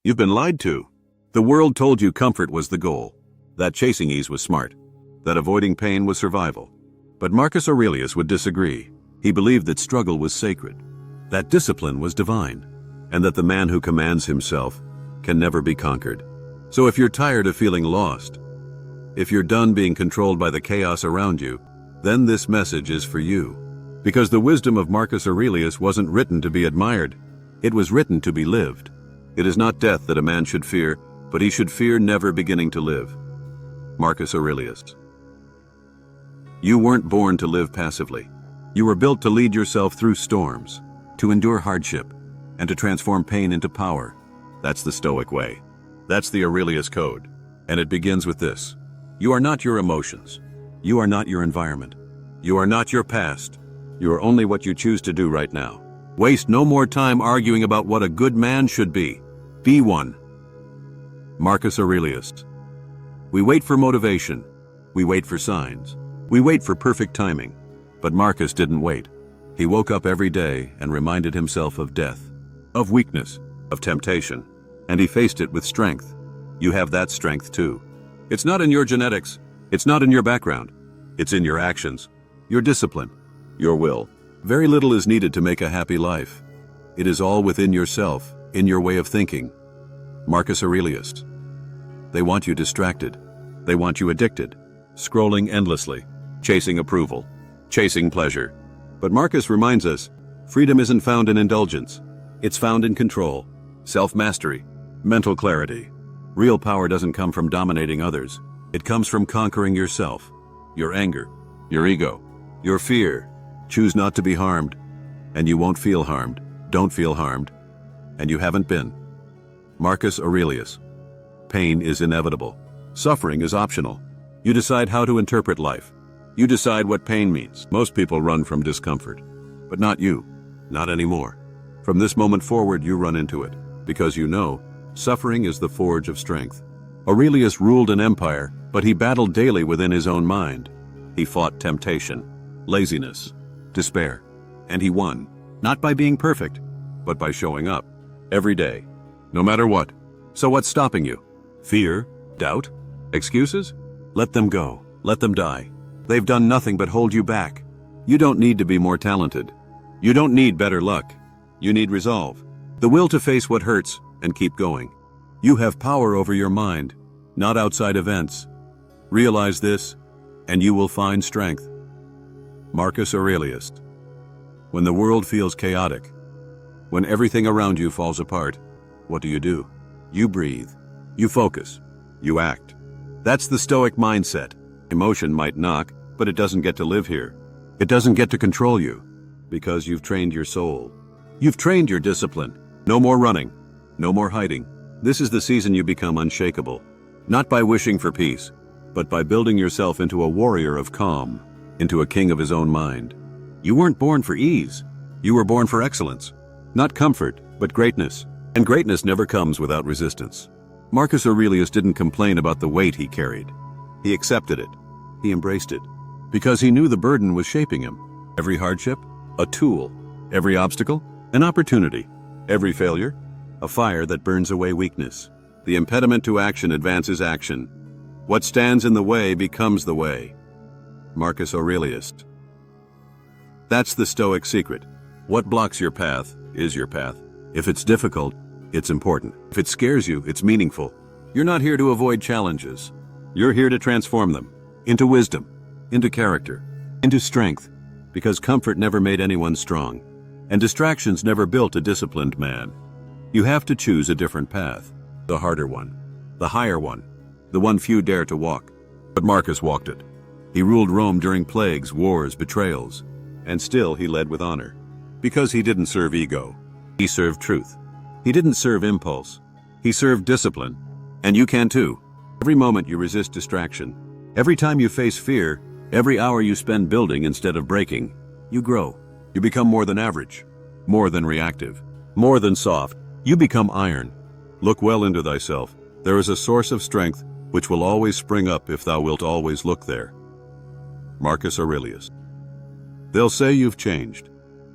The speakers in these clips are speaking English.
You've been lied to. The world told you comfort was the goal, that chasing ease was smart, that avoiding pain was survival. But Marcus Aurelius would disagree. He believed that struggle was sacred, that discipline was divine, and that the man who commands himself can never be conquered. So if you're tired of feeling lost, if you're done being controlled by the chaos around you, then this message is for you. Because the wisdom of Marcus Aurelius wasn't written to be admired, it was written to be lived. It is not death that a man should fear, but he should fear never beginning to live. Marcus Aurelius. You weren't born to live passively. You were built to lead yourself through storms, to endure hardship, and to transform pain into power. That's the Stoic way. That's the Aurelius Code. And it begins with this. You are not your emotions. You are not your environment. You are not your past. You are only what you choose to do right now. Waste no more time arguing about what a good man should be. Be one. Marcus Aurelius. We wait for motivation. We wait for signs. We wait for perfect timing. But Marcus didn't wait. He woke up every day and reminded himself of death, of weakness, of temptation, and he faced it with strength. You have that strength too. It's not in your genetics. It's not in your background. It's in your actions, your discipline, your will. Very little is needed to make a happy life. It is all within yourself, in your way of thinking. Marcus Aurelius. They want you distracted. They want you addicted, scrolling endlessly, chasing approval, chasing pleasure. But Marcus reminds us, freedom isn't found in indulgence. It's found in control, self-mastery, mental clarity. Real power doesn't come from dominating others. It comes from conquering yourself, your anger, your ego, your fear. Choose not to be harmed, and you won't feel harmed. Don't feel harmed, and you haven't been. Marcus Aurelius. Pain is inevitable. Suffering is optional. You decide how to interpret life. You decide what pain means. Most people run from discomfort, but not you. Not anymore. From this moment forward, you run into it, because you know suffering is the forge of strength. Aurelius ruled an empire, but he battled daily within his own mind. He fought temptation, laziness, despair, and he won, not by being perfect, but by showing up every day, no matter what. So what's stopping you? Fear? Doubt? Excuses? Let them go. Let them die. They've done nothing but hold you back. You don't need to be more talented. You don't need better luck. You need resolve, the will to face what hurts and keep going. You have power over your mind, not outside events. Realize this, and you will find strength. Marcus Aurelius. When the world feels chaotic, when everything around you falls apart, what do? You breathe. You focus. You act. That's the Stoic mindset. Emotion might knock, but it doesn't get to live here. It doesn't get to control you, because you've trained your soul. You've trained your discipline. No more running. No more hiding. This is the season you become unshakable. Not by wishing for peace, but by building yourself into a warrior of calm, into a king of his own mind. You weren't born for ease. You were born for excellence. Not comfort, but greatness. And greatness never comes without resistance. Marcus Aurelius didn't complain about the weight he carried. He accepted it. He embraced it. Because he knew the burden was shaping him. Every hardship, a tool. Every obstacle, an opportunity. Every failure, a fire that burns away weakness. The impediment to action advances action. What stands in the way becomes the way. Marcus Aurelius. That's the Stoic secret. What blocks your path is your path. If it's difficult, it's important. If it scares you, it's meaningful. You're not here to avoid challenges. You're here to transform them into wisdom, into character, into strength, because comfort never made anyone strong, and distractions never built a disciplined man. You have to choose a different path, the harder one, the higher one, the one few dare to walk. But Marcus walked it. He ruled Rome during plagues, wars, betrayals, and still he led with honor. Because he didn't serve ego. He served truth. He didn't serve impulse. He served discipline. And you can too. Every moment you resist distraction, every time you face fear, every hour you spend building instead of breaking, you grow. You become more than average, more than reactive, more than soft. You become iron. Look well into thyself. There is a source of strength which will always spring up if thou wilt always look there. Marcus Aurelius. They'll say you've changed.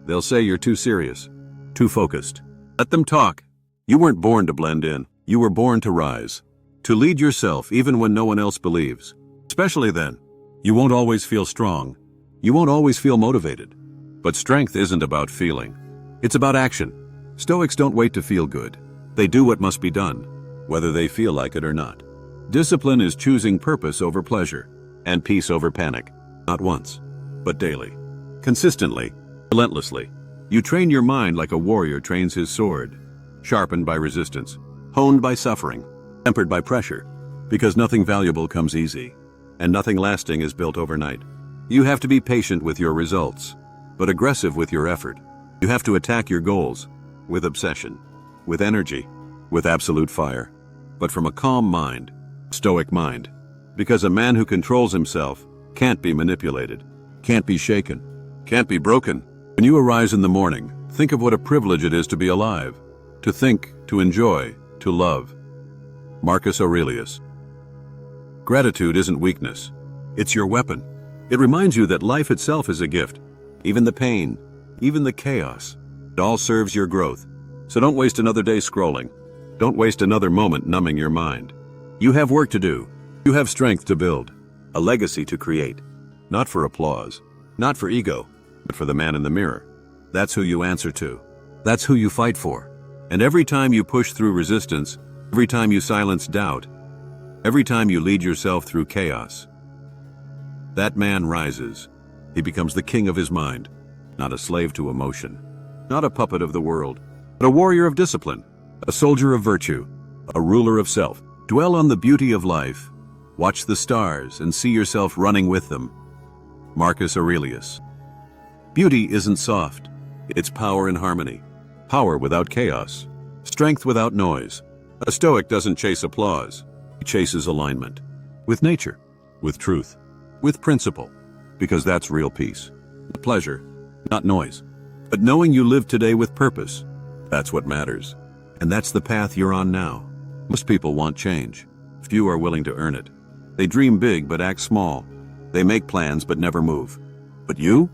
They'll say you're too serious, too focused. Let them talk. You weren't born to blend in. You were born to rise, to lead yourself even when no one else believes. Especially then. You won't always feel strong. You won't always feel motivated. But strength isn't about feeling. It's about action. Stoics don't wait to feel good. They do what must be done, whether they feel like it or not. Discipline is choosing purpose over pleasure, and peace over panic. Not once, but daily. Consistently, relentlessly. You train your mind like a warrior trains his sword, sharpened by resistance, honed by suffering, tempered by pressure, because nothing valuable comes easy, and nothing lasting is built overnight. You have to be patient with your results, but aggressive with your effort. You have to attack your goals, with obsession, with energy, with absolute fire, but from a calm mind, stoic mind, because a man who controls himself can't be manipulated, can't be shaken, can't be broken. When you arise in the morning, think of what a privilege it is to be alive, to think, to enjoy, to love. Marcus Aurelius. Gratitude isn't weakness. It's your weapon. It reminds you that life itself is a gift. Even the pain, even the chaos, it all serves your growth. So don't waste another day scrolling. Don't waste another moment numbing your mind. You have work to do. You have strength to build, a legacy to create. Not for applause, not for ego, but for the man in the mirror. That's who you answer to. That's who you fight for. And every time you push through resistance, every time you silence doubt, every time you lead yourself through chaos, that man rises. He becomes the king of his mind, not a slave to emotion, not a puppet of the world, but a warrior of discipline, a soldier of virtue, a ruler of self. Dwell on the beauty of life. Watch the stars and see yourself running with them. Marcus Aurelius. Beauty isn't soft. It's power in harmony. Power without chaos. Strength without noise. A Stoic doesn't chase applause. He chases alignment. With nature. With truth. With principle. Because that's real peace. Pleasure, not noise. But knowing you live today with purpose, that's what matters. And that's the path you're on now. Most people want change. Few are willing to earn it. They dream big but act small. They make plans but never move. But you're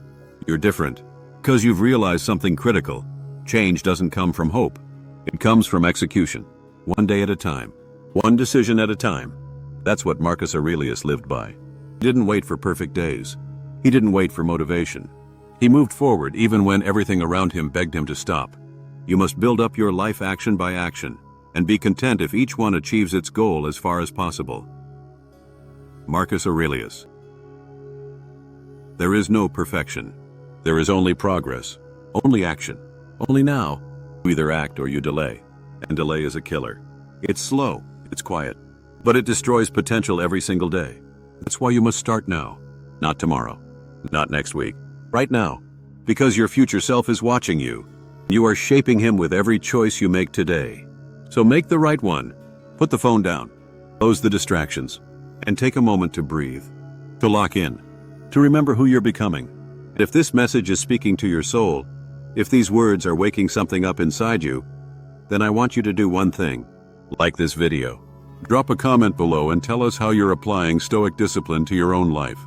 different. Because you've realized something critical. Change doesn't come from hope. It comes from execution. One day at a time. One decision at a time. That's what Marcus Aurelius lived by. He didn't wait for perfect days. He didn't wait for motivation. He moved forward even when everything around him begged him to stop. You must build up your life action by action, and be content if each one achieves its goal as far as possible. Marcus Aurelius. There is no perfection. There is only progress, only action, only now. You either act or you delay, and delay is a killer. It's slow, it's quiet, but it destroys potential every single day. That's why you must start now, not tomorrow, not next week, right now, because your future self is watching you. You are shaping him with every choice you make today. So make the right one. Put the phone down, close the distractions, and take a moment to breathe, to lock in, to remember who you're becoming. And if this message is speaking to your soul, if these words are waking something up inside you, then I want you to do one thing. Like this video. Drop a comment below and tell us how you're applying Stoic discipline to your own life.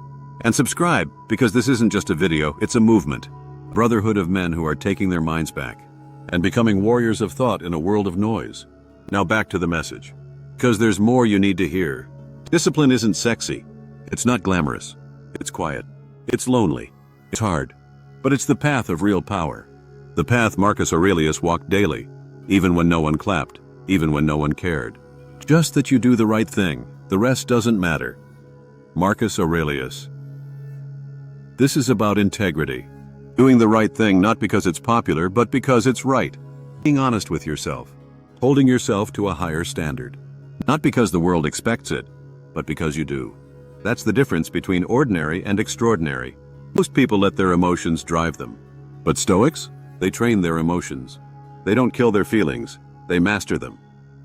And subscribe, because this isn't just a video, it's a movement. A brotherhood of men who are taking their minds back and becoming warriors of thought in a world of noise. Now back to the message. Because there's more you need to hear. Discipline isn't sexy. It's not glamorous. It's quiet. It's lonely. It's hard. But it's the path of real power. The path Marcus Aurelius walked daily, even when no one clapped, even when no one cared. Just that you do the right thing. The rest doesn't matter. Marcus Aurelius. This is about integrity. Doing the right thing not because it's popular, but because it's right. Being honest with yourself. Holding yourself to a higher standard. Not because the world expects it, but because you do. That's the difference between ordinary and extraordinary. Most people let their emotions drive them. But Stoics? They train their emotions. They don't kill their feelings. They master them.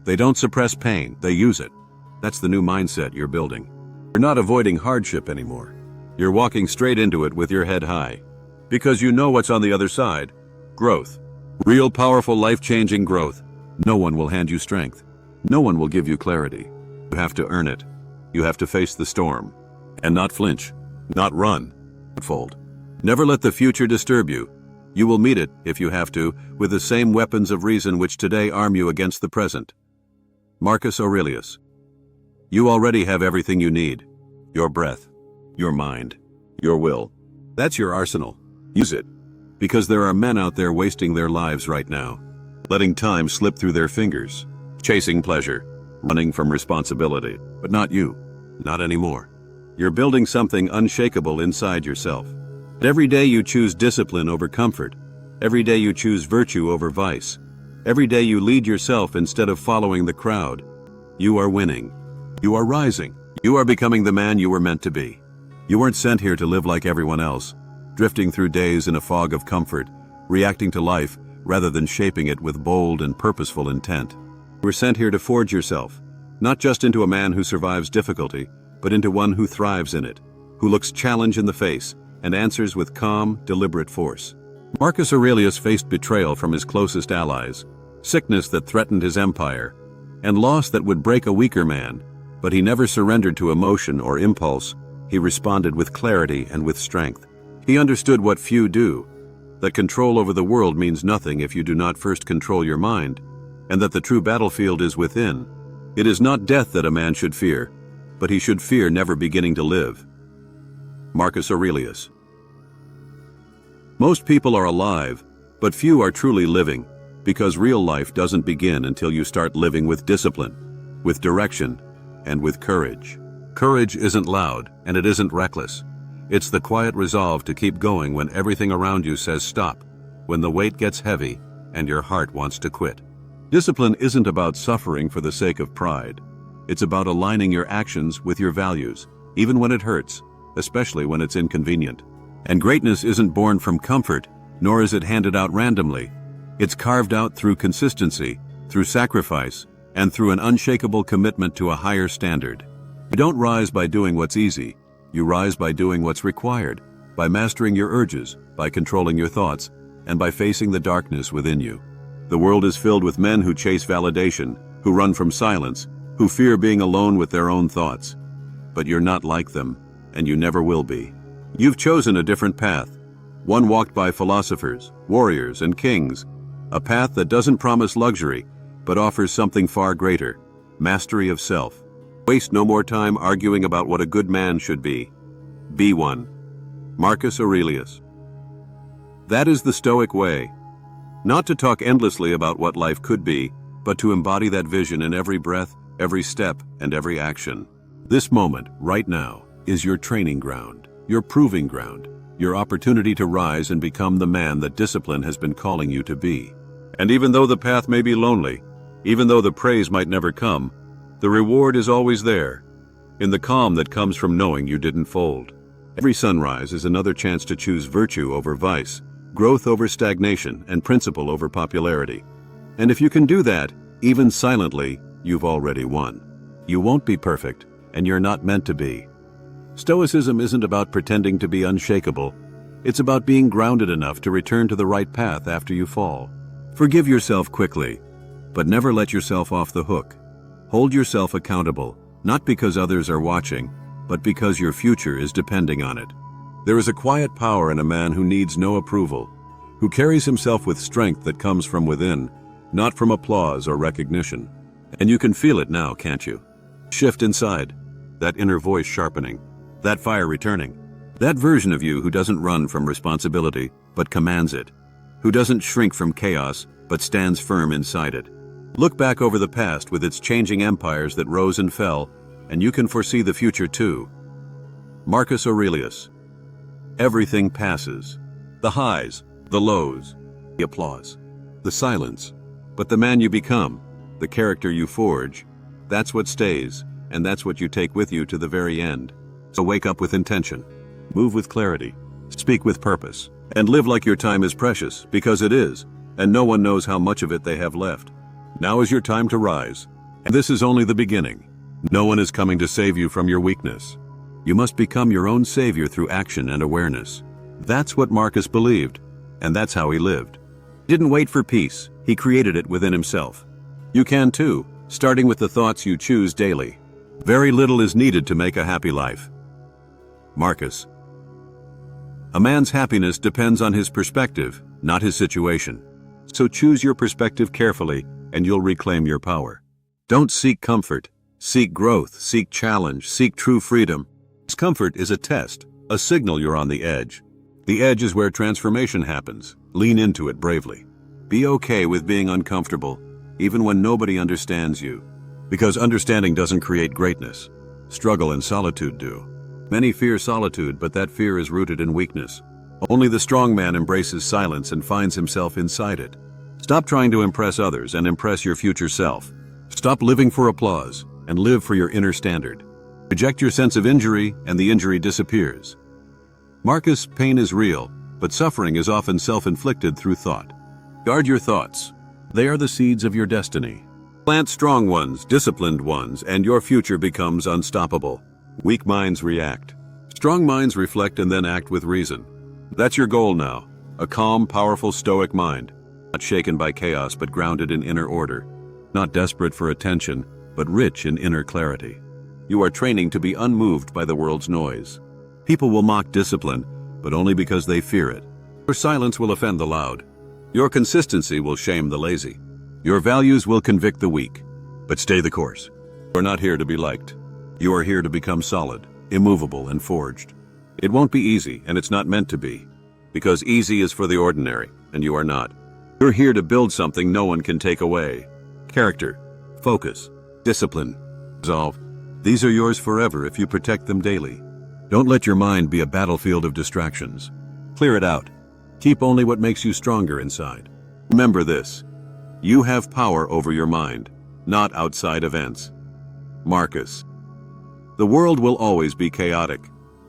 They don't suppress pain. They use it. That's the new mindset you're building. You're not avoiding hardship anymore. You're walking straight into it with your head high. Because you know what's on the other side. Growth. Real powerful life-changing growth. No one will hand you strength. No one will give you clarity. You have to earn it. You have to face the storm. And not flinch. Not run. Not fold. Never let the future disturb you. You will meet it, if you have to, with the same weapons of reason which today arm you against the present. Marcus Aurelius. You already have everything you need. Your breath, your mind, your will. That's your arsenal. Use it. Because there are men out there wasting their lives right now, letting time slip through their fingers, chasing pleasure, running from responsibility. But not you. Not anymore. You're building something unshakable inside yourself. Every day you choose discipline over comfort. Every day you choose virtue over vice. Every day you lead yourself instead of following the crowd. You are winning. You are rising. You are becoming the man you were meant to be. You weren't sent here to live like everyone else, drifting through days in a fog of comfort, reacting to life rather than shaping it with bold and purposeful intent. You were sent here to forge yourself, not just into a man who survives difficulty, but into one who thrives in it, who looks challenge in the face and answers with calm, deliberate force. Marcus Aurelius faced betrayal from his closest allies, sickness that threatened his empire, and loss that would break a weaker man, but he never surrendered to emotion or impulse. He responded with clarity and with strength. He understood what few do, that control over the world means nothing if you do not first control your mind, and that the true battlefield is within. It is not death that a man should fear, but he should fear never beginning to live. Marcus Aurelius. Most people are alive, but few are truly living, because real life doesn't begin until you start living with discipline, with direction, and with courage. Courage isn't loud, and it isn't reckless. It's the quiet resolve to keep going when everything around you says stop, when the weight gets heavy and your heart wants to quit. Discipline isn't about suffering for the sake of pride. It's about aligning your actions with your values, even when it hurts, especially when it's inconvenient. And greatness isn't born from comfort, nor is it handed out randomly. It's carved out through consistency, through sacrifice, and through an unshakable commitment to a higher standard. You don't rise by doing what's easy. You rise by doing what's required, by mastering your urges, by controlling your thoughts, and by facing the darkness within you. The world is filled with men who chase validation, who run from silence, who fear being alone with their own thoughts. But you're not like them, and you never will be. You've chosen a different path, one walked by philosophers, warriors, and kings, a path that doesn't promise luxury, but offers something far greater, mastery of self. Waste no more time arguing about what a good man should be. Be one. Marcus Aurelius. That is the Stoic way. Not to talk endlessly about what life could be, but to embody that vision in every breath, every step, and every action. This moment, right now, is your training ground, your proving ground, your opportunity to rise and become the man that discipline has been calling you to be. And even though the path may be lonely, even though the praise might never come, the reward is always there, in the calm that comes from knowing you didn't fold. Every sunrise is another chance to choose virtue over vice, growth over stagnation, and principle over popularity. And if you can do that, even silently, you've already won. You won't be perfect, and you're not meant to be. Stoicism isn't about pretending to be unshakable. It's about being grounded enough to return to the right path after you fall. Forgive yourself quickly, but never let yourself off the hook. Hold yourself accountable, not because others are watching, but because your future is depending on it. There is a quiet power in a man who needs no approval, who carries himself with strength that comes from within, not from applause or recognition. And you can feel it now, can't you? Shift inside, that inner voice sharpening, that fire returning, that version of you who doesn't run from responsibility, but commands it, who doesn't shrink from chaos, but stands firm inside it. Look back over the past with its changing empires that rose and fell, and you can foresee the future too. Marcus Aurelius. Everything passes. The highs, the lows, the applause, the silence. But the man you become, the character you forge, that's what stays, and that's what you take with you to the very end. So wake up with intention, move with clarity, speak with purpose, and live like your time is precious, because it is, and no one knows how much of it they have left. Now is your time to rise, and this is only the beginning. No one is coming to save you from your weakness. You must become your own savior through action and awareness. That's what Marcus believed, and that's how he lived. He didn't wait for peace, he created it within himself. You can too, starting with the thoughts you choose daily. Very little is needed to make a happy life. Marcus. A man's happiness depends on his perspective, not his situation. So choose your perspective carefully, and you'll reclaim your power. Don't seek comfort. Seek growth, seek challenge, seek true freedom. Discomfort is a test, a signal you're on the edge. The edge is where transformation happens. Lean into it bravely. Be okay with being uncomfortable, even when nobody understands you. Because understanding doesn't create greatness. Struggle and solitude do. Many fear solitude, but that fear is rooted in weakness. Only the strong man embraces silence and finds himself inside it. Stop trying to impress others and impress your future self. Stop living for applause and live for your inner standard. Reject your sense of injury and the injury disappears. Marcus, pain is real, but suffering is often self-inflicted through thought. Guard your thoughts. They are the seeds of your destiny. Plant strong ones, disciplined ones, and your future becomes unstoppable. Weak minds react. Strong minds reflect and then act with reason. That's your goal now. A calm, powerful, stoic mind. Not shaken by chaos, but grounded in inner order. Not desperate for attention, but rich in inner clarity. You are training to be unmoved by the world's noise. People will mock discipline, but only because they fear it. Your silence will offend the loud. Your consistency will shame the lazy. Your values will convict the weak. But stay the course. You are not here to be liked. You are here to become solid, immovable, and forged. It won't be easy, and it's not meant to be. Because easy is for the ordinary, and you are not. You're here to build something no one can take away. Character, focus, discipline, resolve. These are yours forever if you protect them daily. Don't let your mind be a battlefield of distractions. Clear it out. Keep only what makes you stronger inside. Remember this. You have power over your mind, not outside events. Marcus. The world will always be chaotic.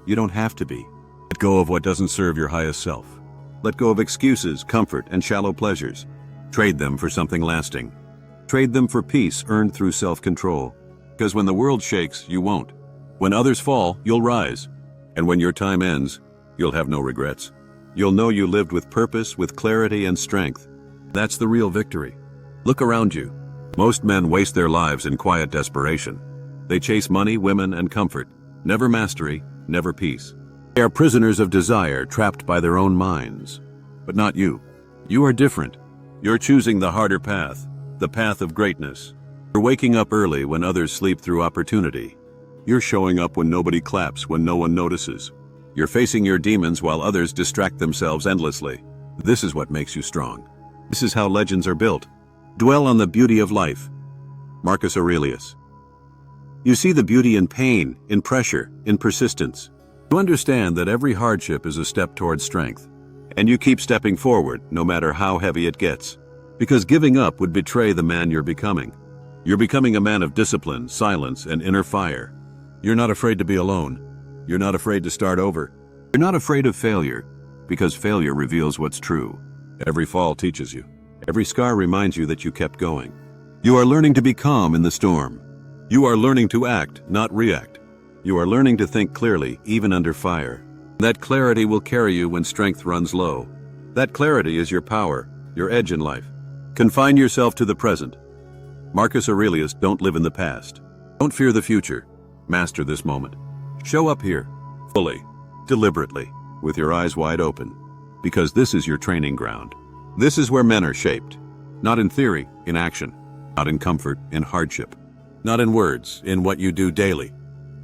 You don't have to be. Let go of what doesn't serve your highest self. Let go of excuses, comfort, and shallow pleasures. Trade them for something lasting. Trade them for peace earned through self-control. Because when the world shakes, you won't. When others fall, you'll rise. And when your time ends, you'll have no regrets. You'll know you lived with purpose, with clarity and strength. That's the real victory. Look around you. Most men waste their lives in quiet desperation. They chase money, women, and comfort. Never mastery, never peace. They are prisoners of desire, trapped by their own minds. But not you. You are different. You're choosing the harder path, the path of greatness. You're waking up early when others sleep through opportunity. You're showing up when nobody claps, when no one notices. You're facing your demons while others distract themselves endlessly. This is what makes you strong. This is how legends are built. Dwell on the beauty of life. Marcus Aurelius. You see the beauty in pain, in pressure, in persistence. You understand that every hardship is a step towards strength. And you keep stepping forward, no matter how heavy it gets. Because giving up would betray the man you're becoming. You're becoming a man of discipline, silence, and inner fire. You're not afraid to be alone. You're not afraid to start over. You're not afraid of failure, because failure reveals what's true. Every fall teaches you. Every scar reminds you that you kept going. You are learning to be calm in the storm. You are learning to act, not react. You are learning to think clearly, even under fire. That clarity will carry you when strength runs low. That clarity is your power, your edge in life. Confine yourself to the present. Marcus Aurelius, don't live in the past. Don't fear the future. Master this moment. Show up here, fully, deliberately, with your eyes wide open. Because this is your training ground. This is where men are shaped. Not in theory, in action. Not in comfort, in hardship. Not in words, in what you do daily.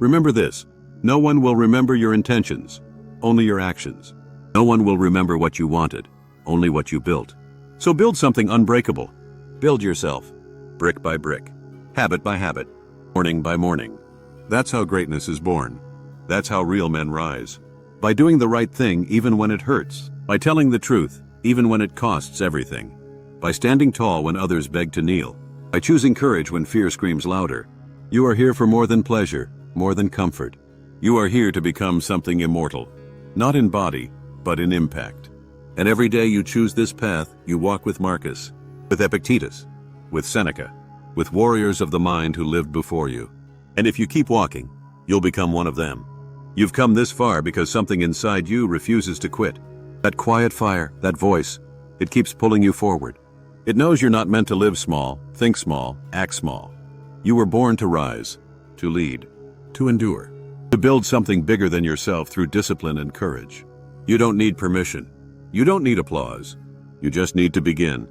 Remember this. No one will remember your intentions, only your actions. No one will remember what you wanted, only what you built. So build something unbreakable. Build yourself, brick by brick, habit by habit, morning by morning. That's how greatness is born. That's how real men rise. By doing the right thing even when it hurts. By telling the truth even when it costs everything. By standing tall when others beg to kneel. By choosing courage when fear screams louder. You are here for more than pleasure, more than comfort. You are here to become something immortal. Not in body, but in impact. And every day you choose this path, you walk with Marcus, with Epictetus, with Seneca, with warriors of the mind who lived before you. And if you keep walking, you'll become one of them. You've come this far because something inside you refuses to quit. That quiet fire, that voice, it keeps pulling you forward. It knows you're not meant to live small, think small, act small. You were born to rise, to lead, to endure, to build something bigger than yourself through discipline and courage. You don't need permission. You don't need applause. You just need to begin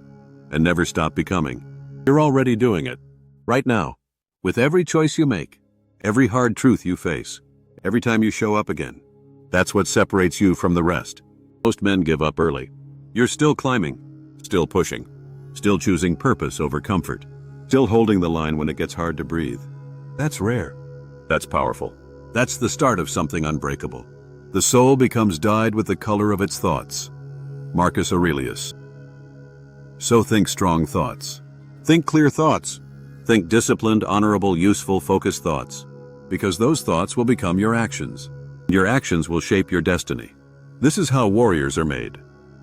and never stop becoming. You're already doing it, right now. With every choice you make, every hard truth you face, every time you show up again. That's what separates you from the rest. Most men give up early. You're still climbing, still pushing, still choosing purpose over comfort, still holding the line when it gets hard to breathe. That's rare. That's powerful. That's the start of something unbreakable. The soul becomes dyed with the color of its thoughts. Marcus Aurelius. So think strong thoughts. Think clear thoughts. Think disciplined, honorable, useful, focused thoughts. Because those thoughts will become your actions. Your actions will shape your destiny. This is how warriors are made.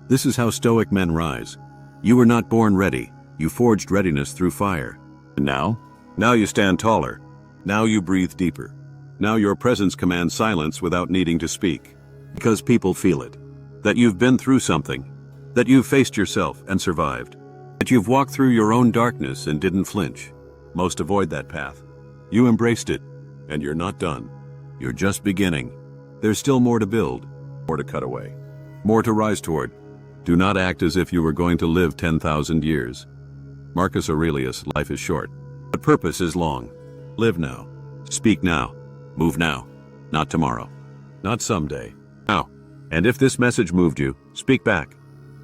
This is how stoic men rise. You were not born ready. You forged readiness through fire. And now? Now you stand taller. Now you breathe deeper. Now your presence commands silence without needing to speak. Because people feel it. That you've been through something. That you've faced yourself and survived. That you've walked through your own darkness and didn't flinch. Most avoid that path. You embraced it, and you're not done. You're just beginning. There's still more to build, more to cut away, more to rise toward. Do not act as if you were going to live 10,000 years. Marcus Aurelius, life is short, but purpose is long. Live now. Speak now. Move now. Not tomorrow. Not someday. Now. And if this message moved you, speak back.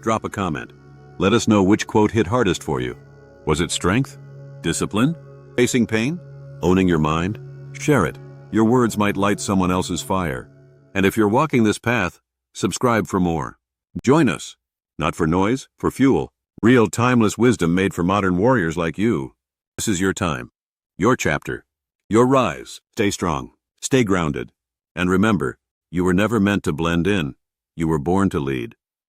Drop a comment. Let us know which quote hit hardest for you. Was it strength? Discipline? Facing pain? Owning your mind? Share it. Your words might light someone else's fire. And if you're walking this path, subscribe for more. Join us. Not for noise, for fuel. Real timeless wisdom made for modern warriors like you. This is your time. Your chapter. Your rise. Stay strong. Stay grounded. And remember, you were never meant to blend in. You were born to lead.